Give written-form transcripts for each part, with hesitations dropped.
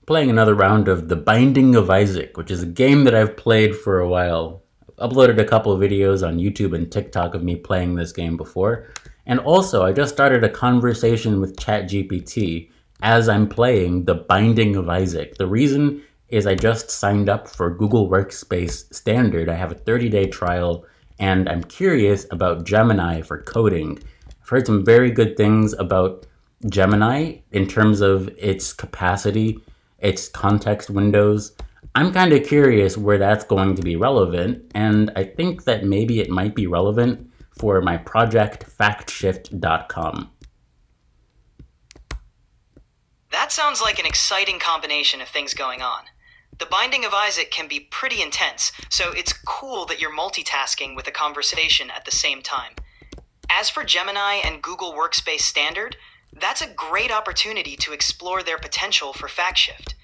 playing another round of The Binding of Isaac, which is a game that I've played for a while. I've uploaded a couple of videos on YouTube and TikTok of me playing this game before. And also, I just started a conversation with ChatGPT as I'm playing The Binding of Isaac. The reason is I just signed up for Google Workspace Standard. I have a 30-day trial, and I'm curious about Gemini for coding. I've heard some very good things about Gemini in terms of its capacity, its context windows. I'm kind of curious where that's going to be relevant, and I think that maybe it might be relevant for my project factshift.com. That sounds like an exciting combination of things going on. The Binding of Isaac can be pretty intense, so it's cool that you're multitasking with a conversation at the same time. As for Gemini and Google Workspace Standard, that's a great opportunity to explore their potential for FactShift.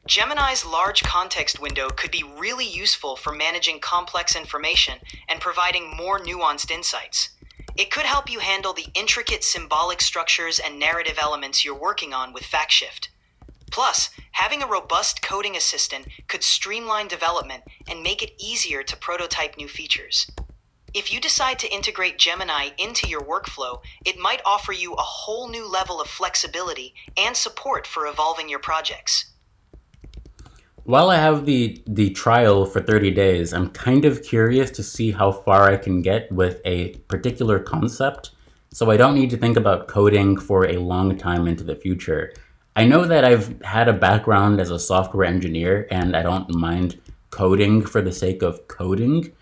Gemini's large context window could be really useful for managing complex information and providing more nuanced insights. It could help you handle the intricate symbolic structures and narrative elements you're working on with FactShift. Plus, having a robust coding assistant could streamline development and make it easier to prototype new features. If you decide to integrate Gemini into your workflow, it might offer you a whole new level of flexibility and support for evolving your projects. While I have the trial for 30 days, I'm kind of curious to see how far I can get with a particular concept, so I don't need to think about coding for a long time into the future. I know that I've had a background as a software engineer, and I don't mind coding for the sake of coding.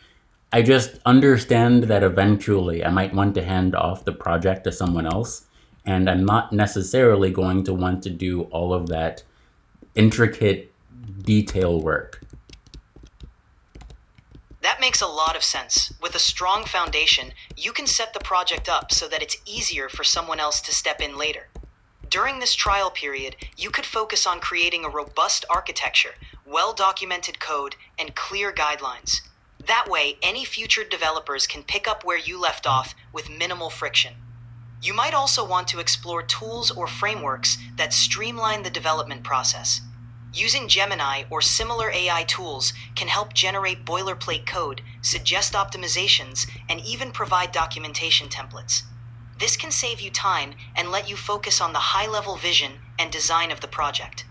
I just understand that eventually I might want to hand off the project to someone else, and I'm not necessarily going to want to do all of that intricate detail work. That makes a lot of sense. With a strong foundation, you can set the project up so that it's easier for someone else to step in later. During this trial period, you could focus on creating a robust architecture, well-documented code, and clear guidelines. That way, any future developers can pick up where you left off with minimal friction. You might also want to explore tools or frameworks that streamline the development process. Using Gemini or similar AI tools can help generate boilerplate code, suggest optimizations, and even provide documentation templates. This can save you time and let you focus on the high-level vision and design of the project.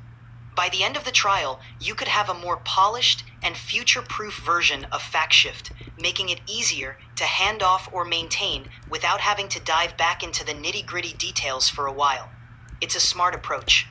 By the end of the trial, you could have a more polished and future-proof version of FactShift, making it easier to hand off or maintain without having to dive back into the nitty-gritty details for a while. It's a smart approach.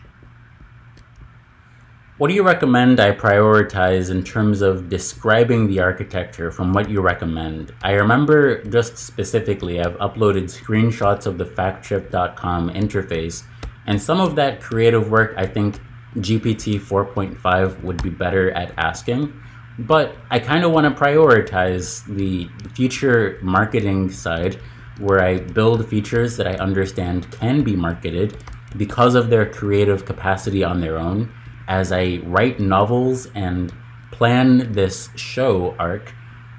What do you recommend I prioritize in terms of describing the architecture from what you recommend? I remember just specifically I've uploaded screenshots of the factshift.com interface, and some of that creative work I think GPT 4.5 would be better at asking, but I kind of want to prioritize the future marketing side where I build features that I understand can be marketed because of their creative capacity on their own, as I write novels and plan this show arc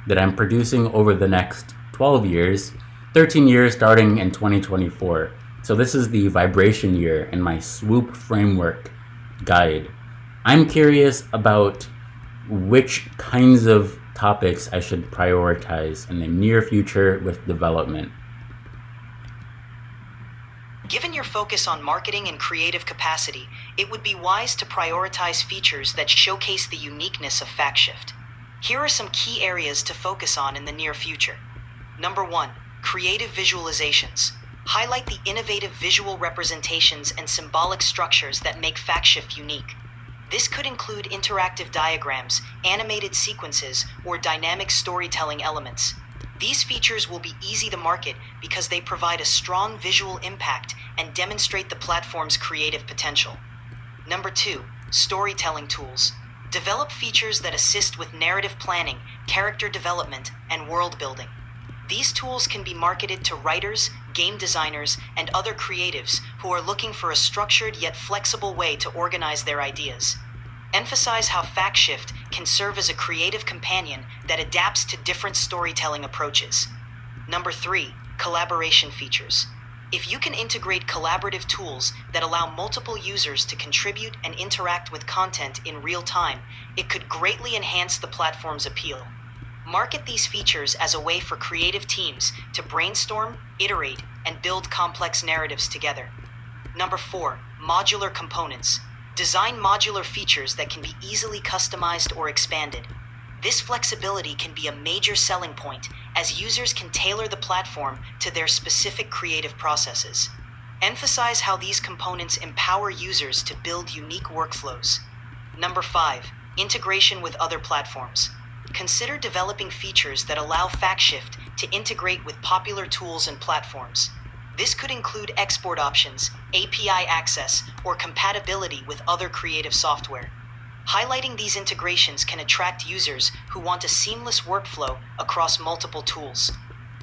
that I'm producing over the next 12 years, 13 years starting in 2024. So this is the vibration year in my swoop framework guide. I'm curious about which kinds of topics I should prioritize in the near future with development. Given your focus on marketing and creative capacity, it would be wise to prioritize features that showcase the uniqueness of FactShift. Here are some key areas to focus on in the near future. Number 1, creative visualizations. Highlight the innovative visual representations and symbolic structures that make FactShift unique. This could include interactive diagrams, animated sequences, or dynamic storytelling elements. These features will be easy to market because they provide a strong visual impact and demonstrate the platform's creative potential. Number 2, storytelling tools. Develop features that assist with narrative planning, character development, and world building. These tools can be marketed to writers, game designers, and other creatives who are looking for a structured yet flexible way to organize their ideas. Emphasize how FactShift can serve as a creative companion that adapts to different storytelling approaches. Number 3, collaboration features. If you can integrate collaborative tools that allow multiple users to contribute and interact with content in real time, it could greatly enhance the platform's appeal. Market these features as a way for creative teams to brainstorm, iterate, and build complex narratives together. Number 4, modular components. Design modular features that can be easily customized or expanded. This flexibility can be a major selling point, as users can tailor the platform to their specific creative processes. Emphasize how these components empower users to build unique workflows. Number 5, integration with other platforms. Consider developing features that allow FactShift to integrate with popular tools and platforms. This could include export options, API access, or compatibility with other creative software. Highlighting these integrations can attract users who want a seamless workflow across multiple tools.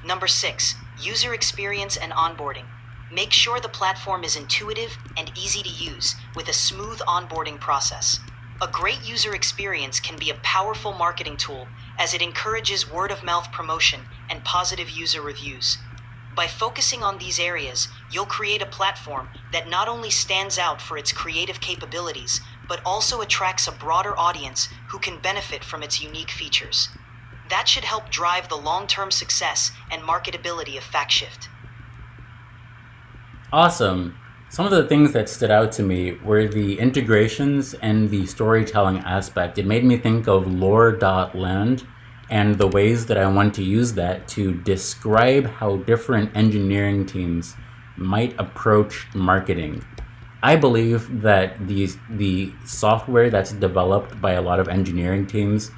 Number 6, user experience and onboarding. Make sure the platform is intuitive and easy to use, with a smooth onboarding process. A great user experience can be a powerful marketing tool, as it encourages word-of-mouth promotion and positive user reviews. By focusing on these areas, you'll create a platform that not only stands out for its creative capabilities, but also attracts a broader audience who can benefit from its unique features. That should help drive the long-term success and marketability of FactShift. Awesome. Some of the things that stood out to me were the integrations and the storytelling aspect. It made me think of lore.land and the ways that I want to use that to describe how different engineering teams might approach marketing. I believe that the software that's developed by a lot of engineering teams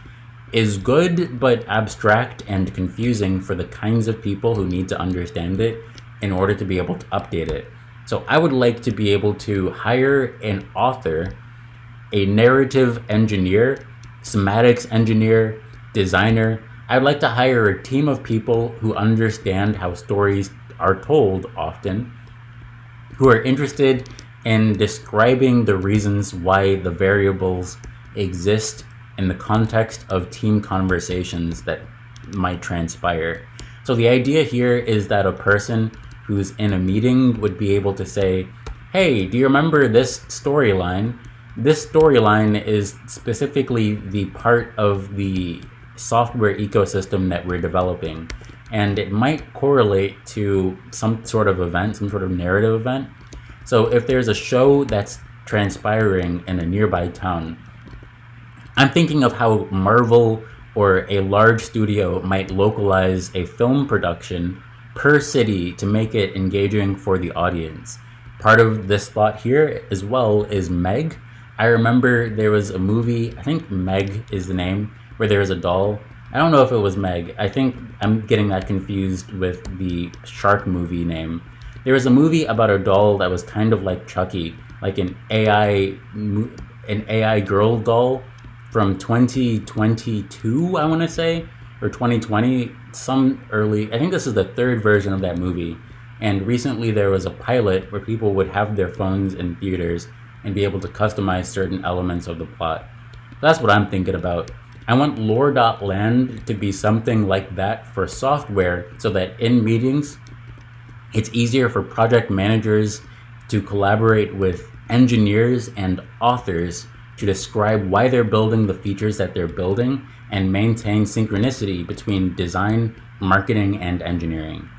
is good but abstract and confusing for the kinds of people who need to understand it in order to be able to update it. So I would like to be able to hire an author, a narrative engineer, semantics engineer, designer. I'd like to hire a team of people who understand how stories are told often, who are interested in describing the reasons why the variables exist in the context of team conversations that might transpire. So the idea here is that a person who's in a meeting would be able to say, hey, do you remember this storyline? This storyline is specifically the part of the software ecosystem that we're developing, and it might correlate to some sort of event, some sort of narrative event. So if there's a show that's transpiring in a nearby town, I'm thinking of how Marvel or a large studio might localize a film production per city to make it engaging for the audience. Part of this thought here as well is Meg. I remember there was a movie, I think Meg is the name, where there was a doll. I don't know if it was Meg. I think I'm getting that confused with the shark movie name. There was a movie about a doll that was kind of like Chucky, like an AI girl doll from 2022, I want to say, or 2020, I think this is the third version of that movie. And recently there was a pilot where people would have their phones in theaters and be able to customize certain elements of the plot. That's what I'm thinking about. I want lore.land to be something like that for software, so that in meetings, it's easier for project managers to collaborate with engineers and authors to describe why they're building the features that they're building and maintain synchronicity between design, marketing, and engineering.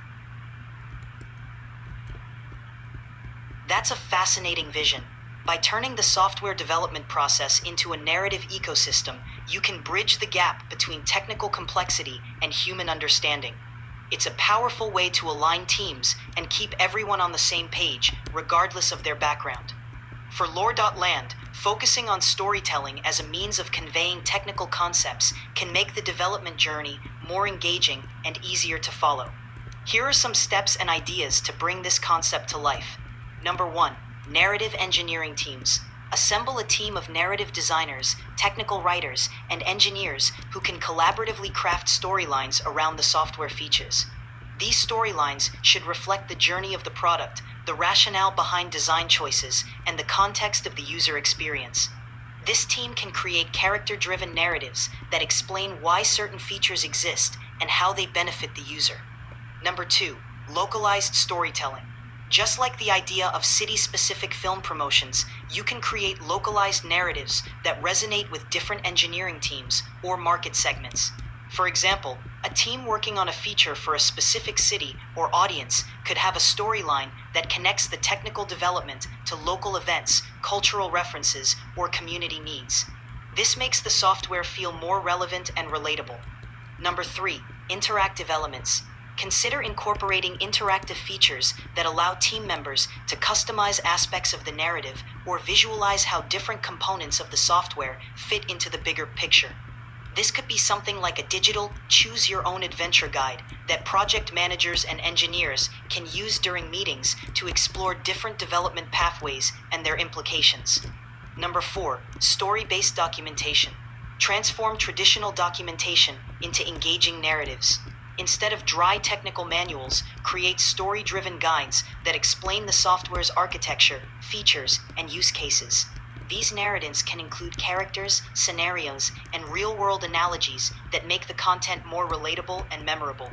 That's a fascinating vision. By turning the software development process into a narrative ecosystem, you can bridge the gap between technical complexity and human understanding. It's a powerful way to align teams and keep everyone on the same page, regardless of their background. For lore.land, focusing on storytelling as a means of conveying technical concepts can make the development journey more engaging and easier to follow. Here are some steps and ideas to bring this concept to life. Number 1, narrative engineering teams. Assemble a team of narrative designers, technical writers, and engineers who can collaboratively craft storylines around the software features. These storylines should reflect the journey of the product, the rationale behind design choices, and the context of the user experience. This team can create character-driven narratives that explain why certain features exist and how they benefit the user. Number 2, localized storytelling. Just like the idea of city-specific film promotions, you can create localized narratives that resonate with different engineering teams or market segments. For example, a team working on a feature for a specific city or audience could have a storyline that connects the technical development to local events, cultural references, or community needs. This makes the software feel more relevant and relatable. Number 3, interactive elements. Consider incorporating interactive features that allow team members to customize aspects of the narrative or visualize how different components of the software fit into the bigger picture. This could be something like a digital choose-your-own-adventure guide that project managers and engineers can use during meetings to explore different development pathways and their implications. Number 4, story-based documentation. Transform traditional documentation into engaging narratives. Instead of dry technical manuals, create story-driven guides that explain the software's architecture, features, and use cases. These narratives can include characters, scenarios, and real-world analogies that make the content more relatable and memorable.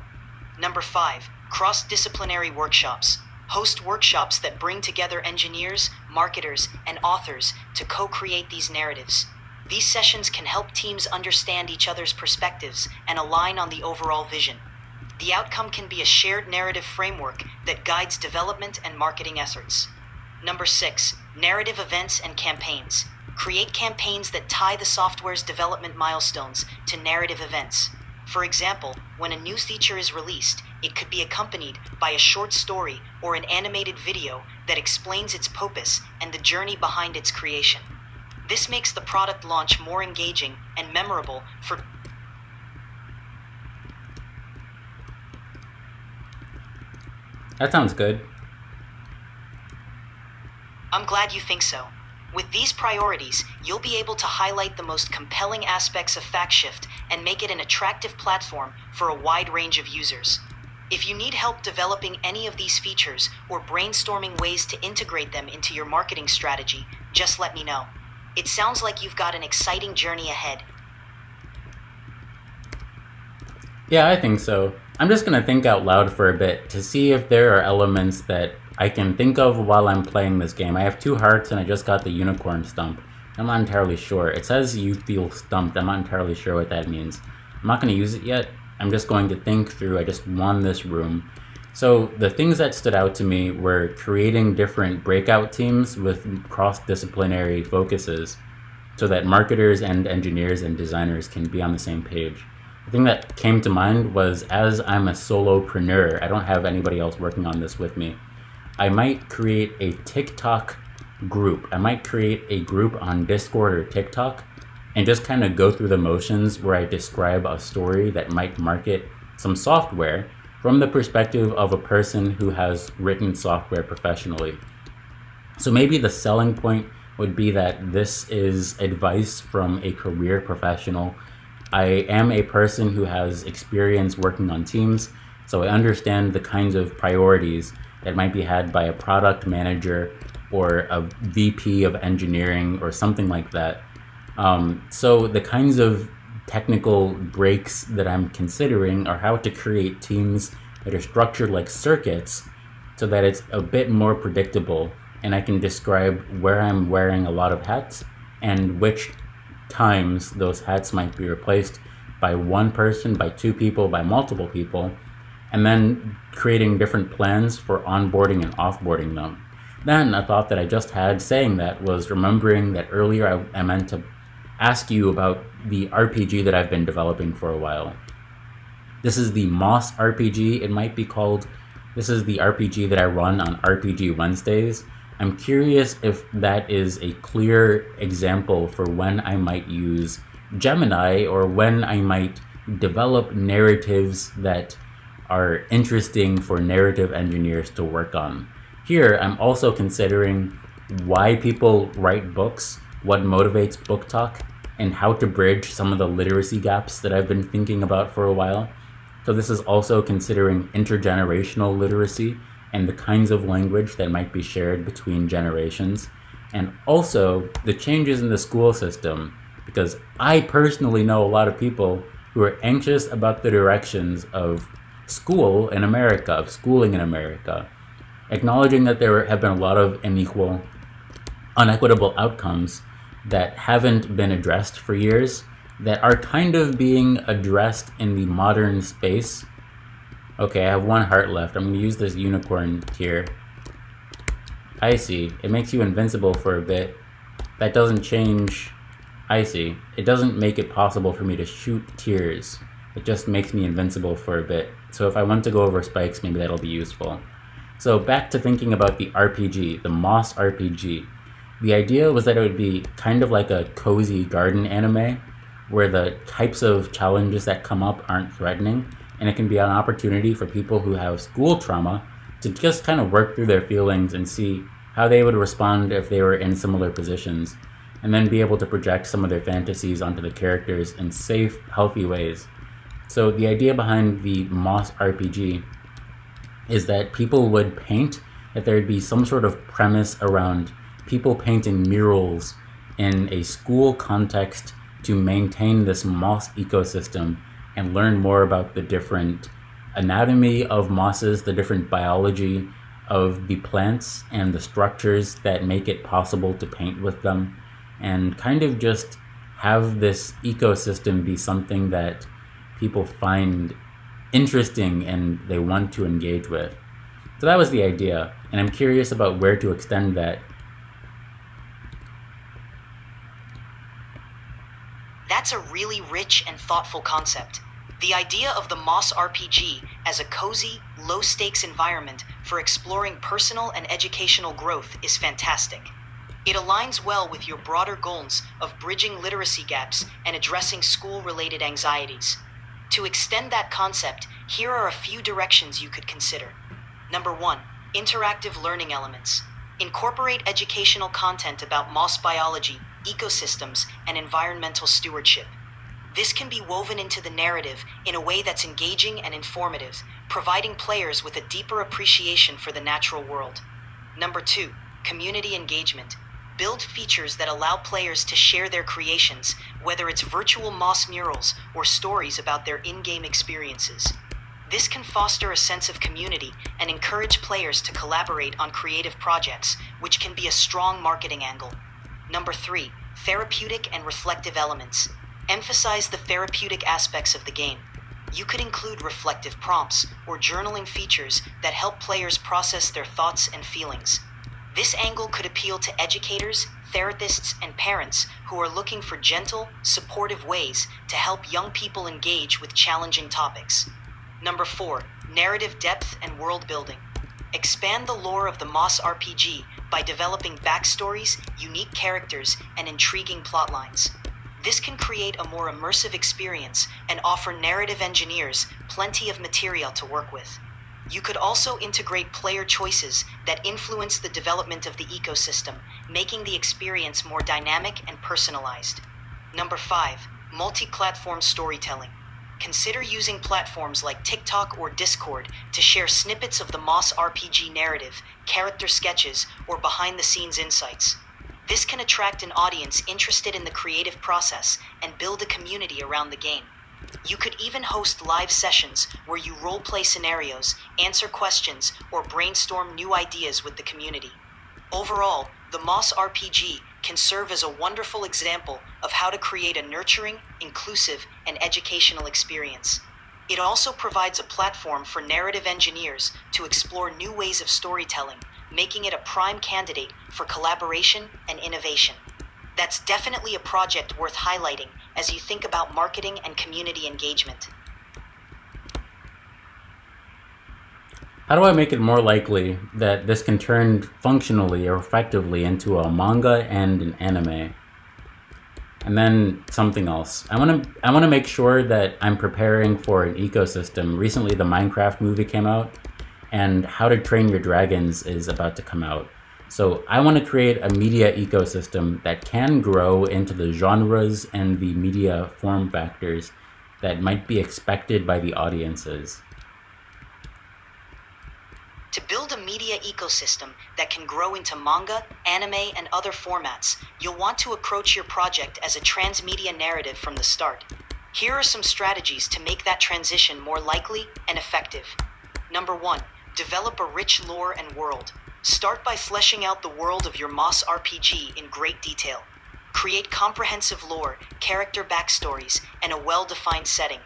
Number 5, cross-disciplinary workshops. Host workshops that bring together engineers, marketers, and authors to co-create these narratives. These sessions can help teams understand each other's perspectives and align on the overall vision. The outcome can be a shared narrative framework that guides development and marketing efforts. Number 6, narrative events and campaigns. Create campaigns that tie the software's development milestones to narrative events. For example, when a new feature is released, it could be accompanied by a short story or an animated video that explains its purpose and the journey behind its creation. This makes the product launch more engaging and memorable for. That sounds good. I'm glad you think so. With these priorities, you'll be able to highlight the most compelling aspects of FactShift and make it an attractive platform for a wide range of users. If you need help developing any of these features or brainstorming ways to integrate them into your marketing strategy, just let me know. It sounds like you've got an exciting journey ahead. Yeah, I think so. I'm just going to think out loud for a bit to see if there are elements that I can think of while I'm playing this game. I have 2 hearts and I just got the unicorn stump. I'm not entirely sure. It says you feel stumped. I'm not entirely sure what that means. I'm not going to use it yet. I'm just going to think through. I just won this room. So the things that stood out to me were creating different breakout teams with cross-disciplinary focuses so that marketers and engineers and designers can be on the same page. The thing that came to mind was, as I'm a solopreneur, I don't have anybody else working on this with me, I might create a TikTok group. I might create a group on Discord or TikTok and just kind of go through the motions where I describe a story that might market some software from the perspective of a person who has written software professionally. So maybe the selling point would be that this is advice from a career professional. I am a person who has experience working on teams, so I understand the kinds of priorities that might be had by a product manager or a VP of engineering or something like that. So the kinds of technical breaks that I'm considering are how to create teams that are structured like circuits so that it's a bit more predictable and I can describe where I'm wearing a lot of hats and which times those hats might be replaced by one person, by 2 people, by multiple people, and then creating different plans for onboarding and offboarding them. Then a thought that I just had saying that was remembering that earlier I meant to ask you about the RPG that I've been developing for a while. This is the Moss RPG, it might be called. This is the RPG that I run on RPG Wednesdays. I'm curious if that is a clear example for when I might use Gemini or when I might develop narratives that are interesting for narrative engineers to work on. Here, I'm also considering why people write books, what motivates book talk, and how to bridge some of the literacy gaps that I've been thinking about for a while. So this is also considering intergenerational literacy and the kinds of language that might be shared between generations, and also the changes in the school system, because I personally know a lot of people who are anxious about the directions of school in America, of schooling in America. acknowledging that there have been a lot of unequitable outcomes that haven't been addressed for years, that are kind of being addressed in the modern space. Okay, I have one heart left. I'm going to use this unicorn tier. I see. It makes you invincible for a bit. That doesn't change. I see. It doesn't make it possible for me to shoot tiers. It just makes me invincible for a bit. So if I want to go over spikes, maybe that'll be useful. So back to thinking about the RPG, the Moss RPG. The idea was that it would be kind of like a cozy garden anime, where the types of challenges that come up aren't threatening, and it can be an opportunity for people who have school trauma to just kind of work through their feelings and see how they would respond if they were in similar positions, and then be able to project some of their fantasies onto the characters in safe, healthy ways. So the idea behind the Moss RPG is that people would paint, that there would be some sort of premise around people painting murals in a school context to maintain this moss ecosystem and learn more about the different anatomy of mosses, the different biology of the plants and the structures that make it possible to paint with them, and kind of just have this ecosystem be something that people find interesting and they want to engage with. So that was the idea, and I'm curious about where to extend that. That's a really rich and thoughtful concept. The idea of the Moss RPG as a cozy, low-stakes environment for exploring personal and educational growth is fantastic. It aligns well with your broader goals of bridging literacy gaps and addressing school-related anxieties. To extend that concept, here are a few directions you could consider. Number 1, interactive learning elements. Incorporate educational content about moss biology, ecosystems, and environmental stewardship. This can be woven into the narrative in a way that's engaging and informative, providing players with a deeper appreciation for the natural world. Number 2, community engagement. Build features that allow players to share their creations, whether it's virtual moss murals or stories about their in-game experiences. This can foster a sense of community and encourage players to collaborate on creative projects, which can be a strong marketing angle. Number 3, therapeutic and reflective elements. Emphasize the therapeutic aspects of the game. You could include reflective prompts or journaling features that help players process their thoughts and feelings. This angle could appeal to educators, therapists, and parents who are looking for gentle, supportive ways to help young people engage with challenging topics. Number 4, narrative depth and world building. Expand the lore of the Moss RPG by developing backstories, unique characters, and intriguing plotlines. This can create a more immersive experience and offer narrative engineers plenty of material to work with. You could also integrate player choices that influence the development of the ecosystem, making the experience more dynamic and personalized. Number 5, multi-platform storytelling. Consider using platforms like TikTok or Discord to share snippets of the Moss RPG narrative, character sketches, or behind-the-scenes insights. This can attract an audience interested in the creative process and build a community around the game. You could even host live sessions where you role-play scenarios, answer questions, or brainstorm new ideas with the community. Overall, the Moss RPG can serve as a wonderful example of how to create a nurturing, inclusive, and educational experience. It also provides a platform for narrative engineers to explore new ways of storytelling, making it a prime candidate for collaboration and innovation. That's definitely a project worth highlighting as you think about marketing and community engagement. How do I make it more likely that this can turn functionally or effectively into a manga and an anime? And then something else. I want to make sure that I'm preparing for an ecosystem. Recently, the Minecraft movie came out, and How to Train Your Dragons is about to come out. So I want to create a media ecosystem that can grow into the genres and the media form factors that might be expected by the audiences. To build a media ecosystem that can grow into manga, anime, and other formats, you'll want to approach your project as a transmedia narrative from the start. Here are some strategies to make that transition more likely and effective. Number 1, Develop a rich lore and world. Start by fleshing out the world of your Moss RPG in great detail. Create comprehensive lore, character backstories, and a well-defined setting.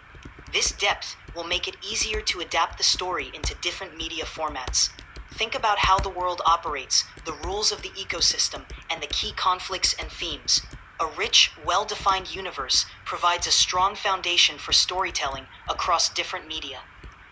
This depth will make it easier to adapt the story into different media formats. Think about how the world operates, the rules of the ecosystem, and the key conflicts and themes. A rich, well-defined universe provides a strong foundation for storytelling across different media.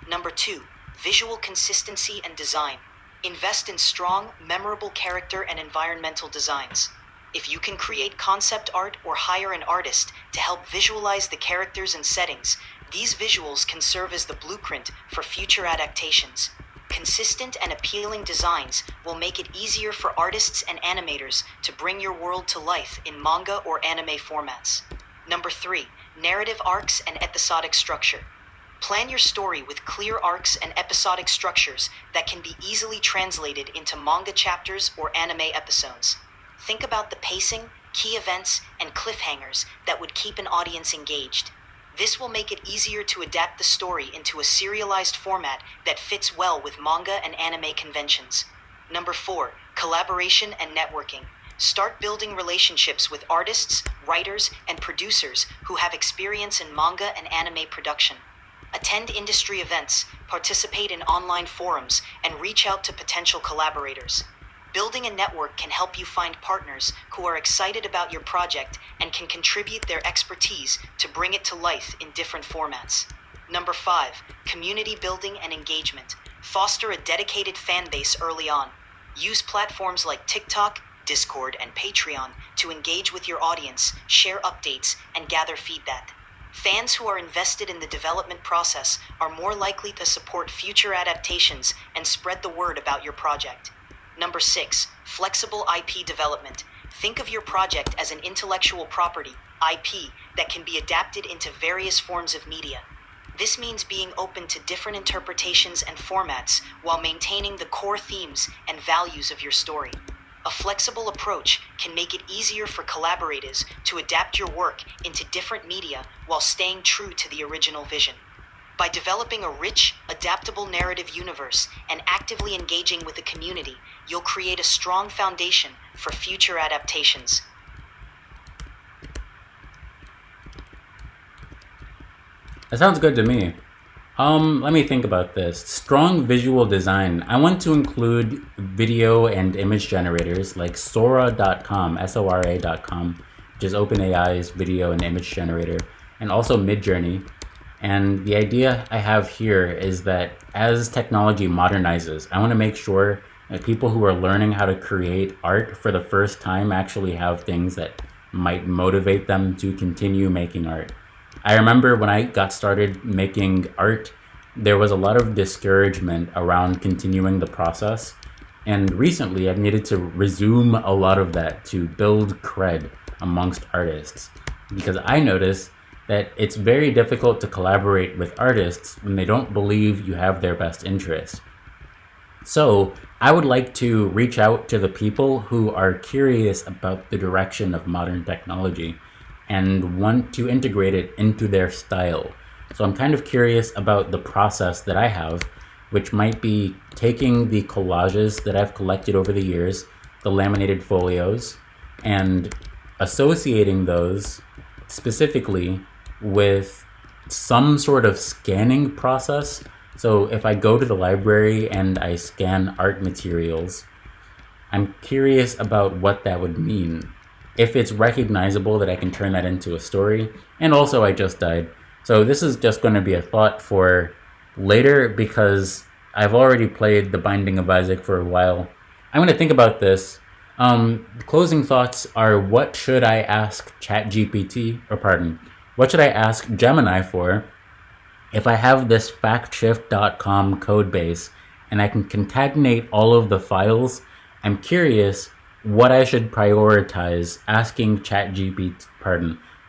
Number 2, visual consistency and design. Invest in strong, memorable character and environmental designs. If you can create concept art or hire an artist to help visualize the characters and settings, these visuals can serve as the blueprint for future adaptations. Consistent and appealing designs will make it easier for artists and animators to bring your world to life in manga or anime formats. Number 3, narrative arcs and episodic structure. Plan your story with clear arcs and episodic structures that can be easily translated into manga chapters or anime episodes. Think about the pacing, key events, and cliffhangers that would keep an audience engaged. This will make it easier to adapt the story into a serialized format that fits well with manga and anime conventions. Number 4, collaboration and networking. Start building relationships with artists, writers, and producers who have experience in manga and anime production. Attend industry events, participate in online forums, and reach out to potential collaborators. Building a network can help you find partners who are excited about your project and can contribute their expertise to bring it to life in different formats. Number 5, community building and engagement. Foster a dedicated fan base early on. Use platforms like TikTok, Discord, and Patreon to engage with your audience, share updates, and gather feedback. Fans who are invested in the development process are more likely to support future adaptations and spread the word about your project. Number 6, flexible IP development. Think of your project as an intellectual property, IP, that can be adapted into various forms of media. This means being open to different interpretations and formats while maintaining the core themes and values of your story. A flexible approach can make it easier for collaborators to adapt your work into different media while staying true to the original vision. By developing a rich, adaptable narrative universe and actively engaging with the community, you'll create a strong foundation for future adaptations. That sounds good to me. Let me think about this. Strong visual design. I want to include video and image generators like Sora.com, Sora.com, which is OpenAI's video and image generator, and also Midjourney. And the idea I have here is that as technology modernizes, I want to make sure that people who are learning how to create art for the first time actually have things that might motivate them to continue making art. I remember when I got started making art, there was a lot of discouragement around continuing the process. And recently I've needed to resume a lot of that to build cred amongst artists. Because I notice that it's very difficult to collaborate with artists when they don't believe you have their best interest. So I would like to reach out to the people who are curious about the direction of modern technology and want to integrate it into their style. So I'm kind of curious about the process that I have, which might be taking the collages that I've collected over the years, the laminated folios, and associating those specifically with some sort of scanning process. So if I go to the library and I scan art materials, I'm curious about what that would mean. If it's recognizable that I can turn that into a story. And also I just died. So this is just going to be a thought for later because I've already played The Binding of Isaac for a while. I'm going to think about this. Closing thoughts are, what should I ask what should I ask Gemini for if I have this factshift.com code base and I can concatenate all of the files? I'm curious what I should prioritize asking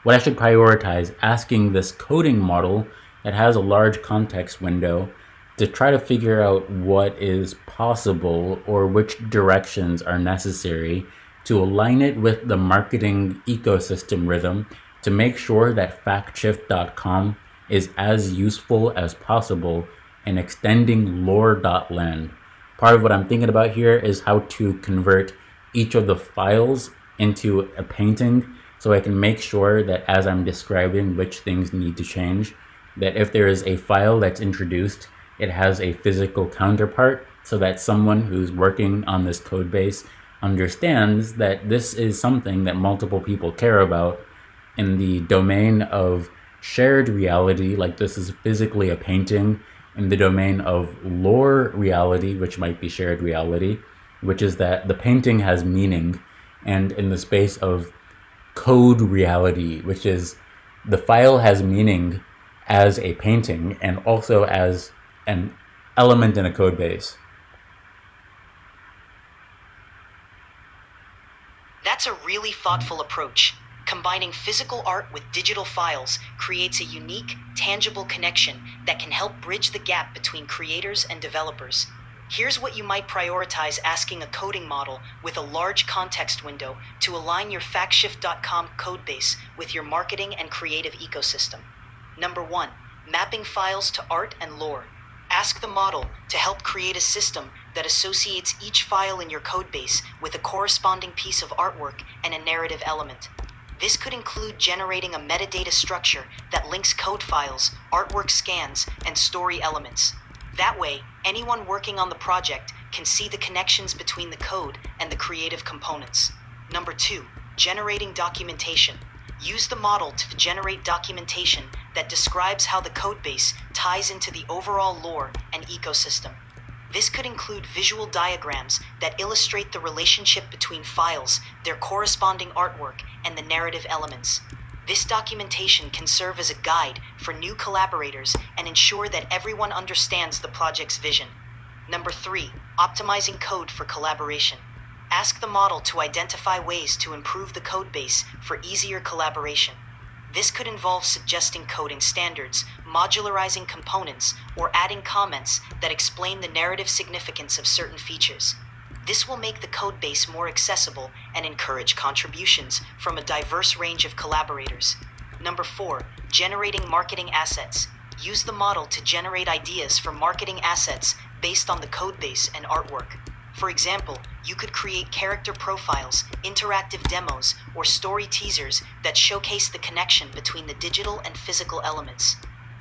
what I should prioritize asking this coding model that has a large context window to try to figure out what is possible or which directions are necessary to align it with the marketing ecosystem rhythm to make sure that factshift.com is as useful as possible and extending lore.land. Part of what I'm thinking about here is how to convert each of the files into a painting so I can make sure that as I'm describing which things need to change, that if there is a file that's introduced, it has a physical counterpart so that someone who's working on this code base understands that this is something that multiple people care about. In the domain of shared reality, like this is physically a painting. In the domain of lore reality, which might be shared reality, which is that the painting has meaning. And in the space of code reality, which is the file has meaning as a painting and also as an element in a code base. That's a really thoughtful approach. Combining physical art with digital files creates a unique, tangible connection that can help bridge the gap between creators and developers. Here's what you might prioritize asking a coding model with a large context window to align your factshift.com codebase with your marketing and creative ecosystem. Number 1, mapping files to art and lore. Ask the model to help create a system that associates each file in your codebase with a corresponding piece of artwork and a narrative element. This could include generating a metadata structure that links code files, artwork scans, and story elements. That way, anyone working on the project can see the connections between the code and the creative components. Number 2, generating documentation. Use the model to generate documentation that describes how the codebase ties into the overall lore and ecosystem. This could include visual diagrams that illustrate the relationship between files, their corresponding artwork, and the narrative elements. This documentation can serve as a guide for new collaborators and ensure that everyone understands the project's vision. Number 3, optimizing code for collaboration. Ask the model to identify ways to improve the codebase for easier collaboration. This could involve suggesting coding standards, modularizing components, or adding comments that explain the narrative significance of certain features. This will make the codebase more accessible and encourage contributions from a diverse range of collaborators. Number 4, generating marketing assets. Use the model to generate ideas for marketing assets based on the codebase and artwork. For example, you could create character profiles, interactive demos, or story teasers that showcase the connection between the digital and physical elements.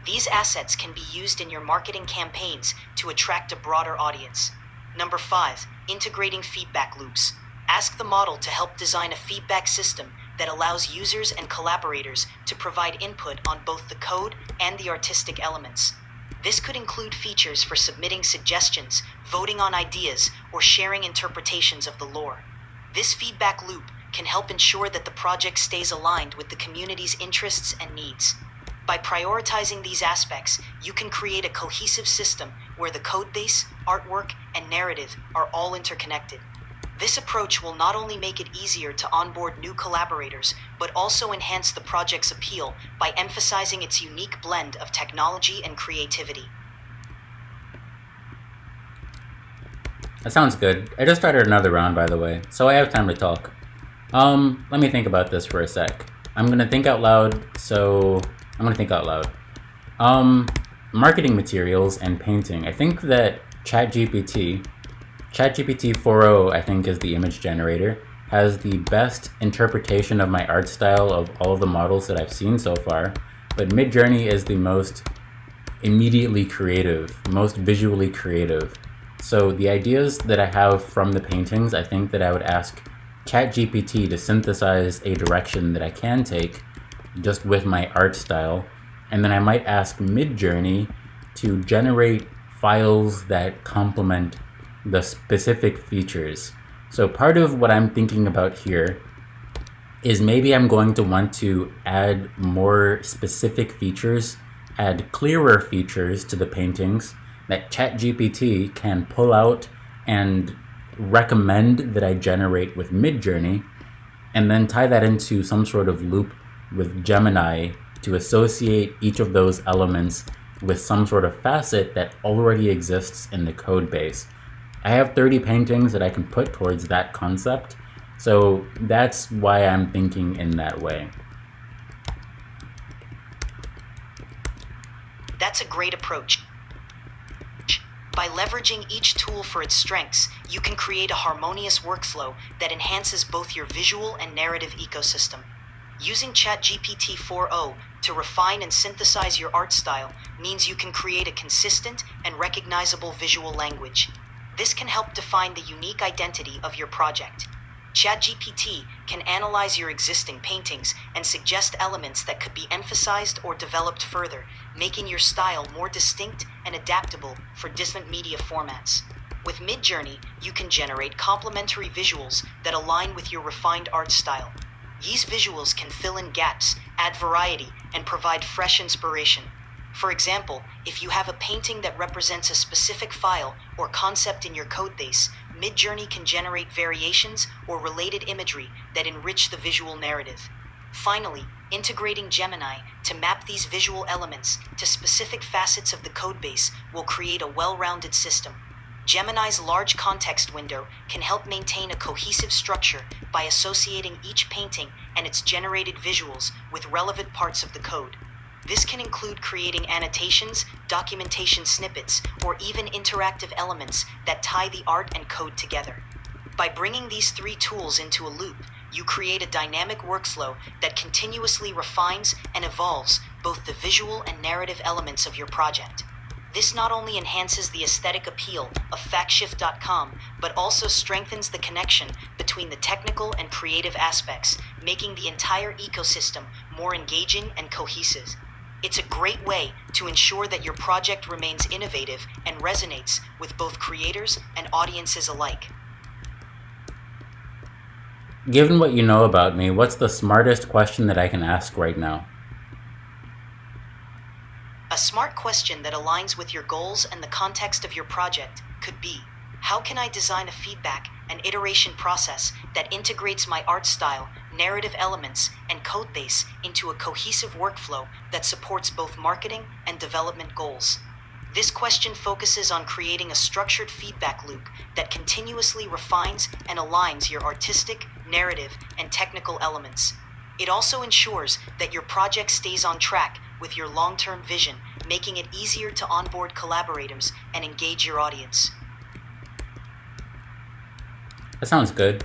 These assets can be used in your marketing campaigns to attract a broader audience. Number 5, integrating feedback loops. Ask the model to help design a feedback system that allows users and collaborators to provide input on both the code and the artistic elements. This could include features for submitting suggestions, voting on ideas, or sharing interpretations of the lore. This feedback loop can help ensure that the project stays aligned with the community's interests and needs. By prioritizing these aspects, you can create a cohesive system where the codebase, artwork, and narrative are all interconnected. This approach will not only make it easier to onboard new collaborators, but also enhance the project's appeal by emphasizing its unique blend of technology and creativity. That sounds good. I just started another round, by the way, so I have time to talk. Let me think about this for a sec. I'm gonna think out loud, marketing materials and painting. I think that ChatGPT 4.0, I think is the image generator, has the best interpretation of my art style of all of the models that I've seen so far, but Midjourney is the most immediately creative, most visually creative. So the ideas that I have from the paintings, I think that I would ask ChatGPT to synthesize a direction that I can take just with my art style, and then I might ask Midjourney to generate files that complement the specific features. So part of what I'm thinking about here is maybe I'm going to want to add more specific features, add clearer features to the paintings that ChatGPT can pull out and recommend that I generate with Midjourney, and then tie that into some sort of loop with Gemini to associate each of those elements with some sort of facet that already exists in the code base. I have 30 paintings that I can put towards that concept, so that's why I'm thinking in that way. That's a great approach. By leveraging each tool for its strengths, you can create a harmonious workflow that enhances both your visual and narrative ecosystem. Using ChatGPT 4.0 to refine and synthesize your art style means you can create a consistent and recognizable visual language. This can help define the unique identity of your project. ChatGPT can analyze your existing paintings and suggest elements that could be emphasized or developed further, making your style more distinct and adaptable for different media formats. With Midjourney, you can generate complementary visuals that align with your refined art style. These visuals can fill in gaps, add variety, and provide fresh inspiration. For example, if you have a painting that represents a specific file or concept in your codebase, Midjourney can generate variations or related imagery that enrich the visual narrative. Finally, integrating Gemini to map these visual elements to specific facets of the codebase will create a well-rounded system. Gemini's large context window can help maintain a cohesive structure by associating each painting and its generated visuals with relevant parts of the code. This can include creating annotations, documentation snippets, or even interactive elements that tie the art and code together. By bringing these three tools into a loop, you create a dynamic workflow that continuously refines and evolves both the visual and narrative elements of your project. This not only enhances the aesthetic appeal of FactShift.com, but also strengthens the connection between the technical and creative aspects, making the entire ecosystem more engaging and cohesive. It's a great way to ensure that your project remains innovative and resonates with both creators and audiences alike. Given what you know about me, what's the smartest question that I can ask right now? A smart question that aligns with your goals and the context of your project could be, how can I design a feedback and iteration process that integrates my art style, narrative elements, and codebase into a cohesive workflow that supports both marketing and development goals? This question focuses on creating a structured feedback loop that continuously refines and aligns your artistic, narrative, and technical elements. It also ensures that your project stays on track with your long-term vision, making it easier to onboard collaborators and engage your audience. That sounds good.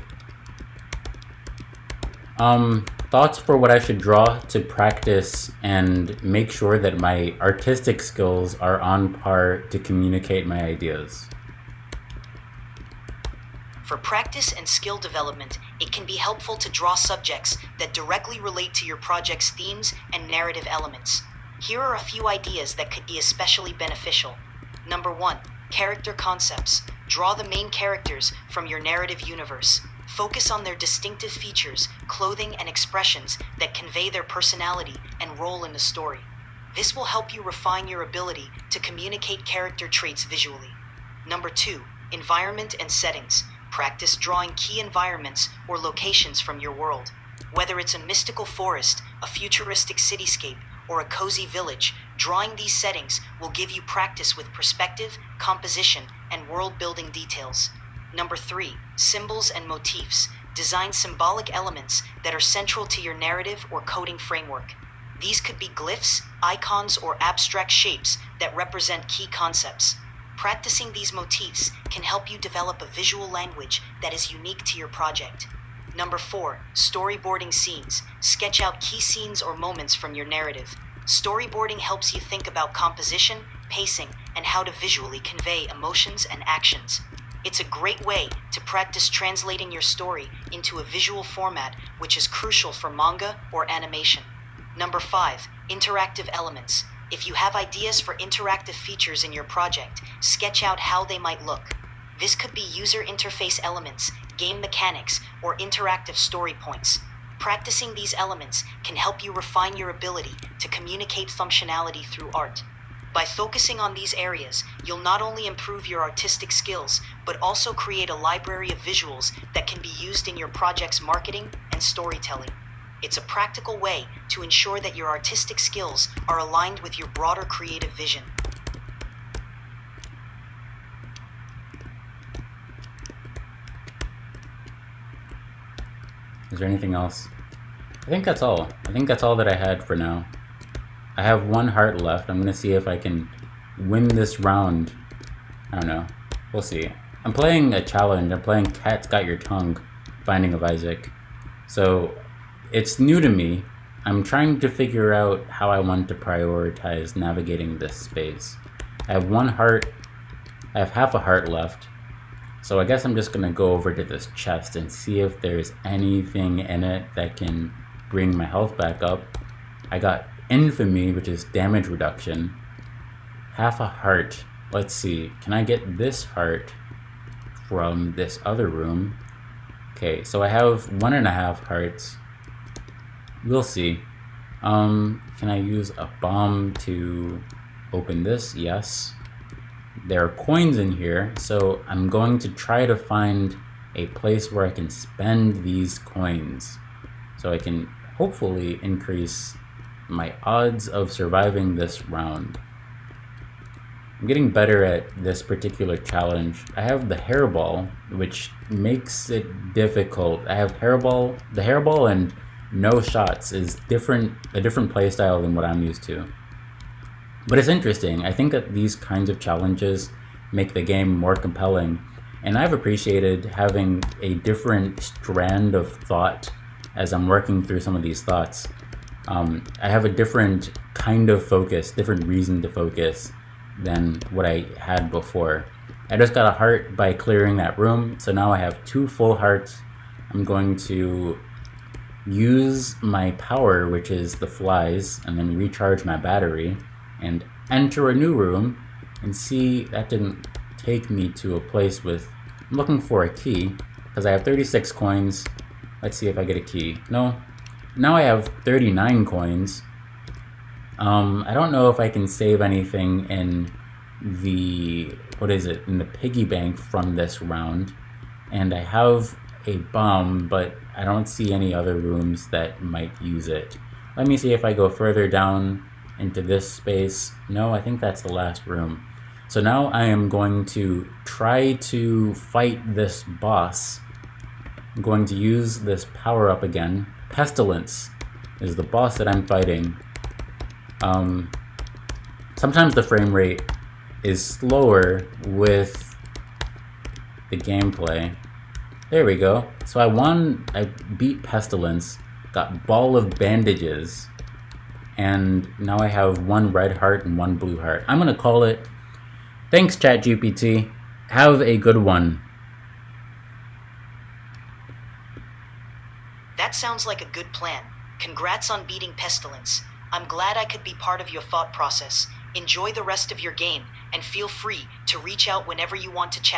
Thoughts for what I should draw to practice and make sure that my artistic skills are on par to communicate my ideas. For practice and skill development, it can be helpful to draw subjects that directly relate to your project's themes and narrative elements. Here are a few ideas that could be especially beneficial. Number 1. Character concepts. Draw the main characters from your narrative universe. Focus on their distinctive features, clothing, and expressions that convey their personality and role in the story. This will help you refine your ability to communicate character traits visually. Number 2. Environment and settings. Practice drawing key environments or locations from your world. Whether it's a mystical forest, a futuristic cityscape, or a cozy village, drawing these settings will give you practice with perspective, composition, and world-building details. Number 3. Symbols and motifs. Design symbolic elements that are central to your narrative or coding framework. These could be glyphs, icons, or abstract shapes that represent key concepts. Practicing these motifs can help you develop a visual language that is unique to your project. Number 4. Storyboarding scenes. Sketch out key scenes or moments from your narrative. Storyboarding helps you think about composition, pacing, and how to visually convey emotions and actions. It's a great way to practice translating your story into a visual format, which is crucial for manga or animation. Number 5. Interactive elements. If you have ideas for interactive features in your project, sketch out how they might look. This could be user interface elements, game mechanics, or interactive story points. Practicing these elements can help you refine your ability to communicate functionality through art. By focusing on these areas, you'll not only improve your artistic skills, but also create a library of visuals that can be used in your project's marketing and storytelling. It's a practical way to ensure that your artistic skills are aligned with your broader creative vision. Is there anything else? I think that's all. I think that's all that I had for now. I have one heart left. I'm going to see if I can win this round I don't know. We'll see. I'm playing a challenge. I'm playing Cat's Got Your Tongue, Binding of Isaac. So it's new to me. I'm trying to figure out how I want to prioritize navigating this space. I have one heart. I have half a heart left. So I guess I'm just gonna go over to this chest and see if there's anything in it that can bring my health back up. I got infamy, which is damage reduction. Half a heart. Let's see. Can I get this heart from this other room? Okay, so I have 1.5 hearts. We'll see. Can I use a bomb to open this? Yes. There are coins in here, so I'm going to try to find a place where I can spend these coins so I can hopefully increase my odds of surviving this round. I'm getting better at this particular challenge. I have the hairball, which makes it difficult. I have hairball. The hairball and no shots is a different playstyle than what I'm used to. But it's interesting. I think that these kinds of challenges make the game more compelling, and I've appreciated having a different strand of thought as I'm working through some of these thoughts. I have a different kind of focus, different reason to focus than what I had before. I just got a heart by clearing that room, so now I have 2 full hearts. I'm going to use my power, which is the flies, and then recharge my battery and enter a new room and see. That didn't take me to a place with. I'm looking for a key because I have 36 coins. Let's see if I get a key. No. Now I have 39 coins. I don't know if I can save anything in the, in the piggy bank from this round. And I have a bomb, but I don't see any other rooms that might use it. Let me see if I go further down into this space. No, I think that's the last room. So now I am going to try to fight this boss. I'm going to use this power up again. Pestilence is the boss that I'm fighting. Sometimes the frame rate is slower with the gameplay. There we go. So I beat Pestilence, got Ball of Bandages, and now I have 1 red heart and 1 blue heart. I'm gonna call it. Thanks, ChatGPT. Have a good one. That sounds like a good plan. Congrats on beating Pestilence. I'm glad I could be part of your thought process. Enjoy the rest of your game, and feel free to reach out whenever you want to chat.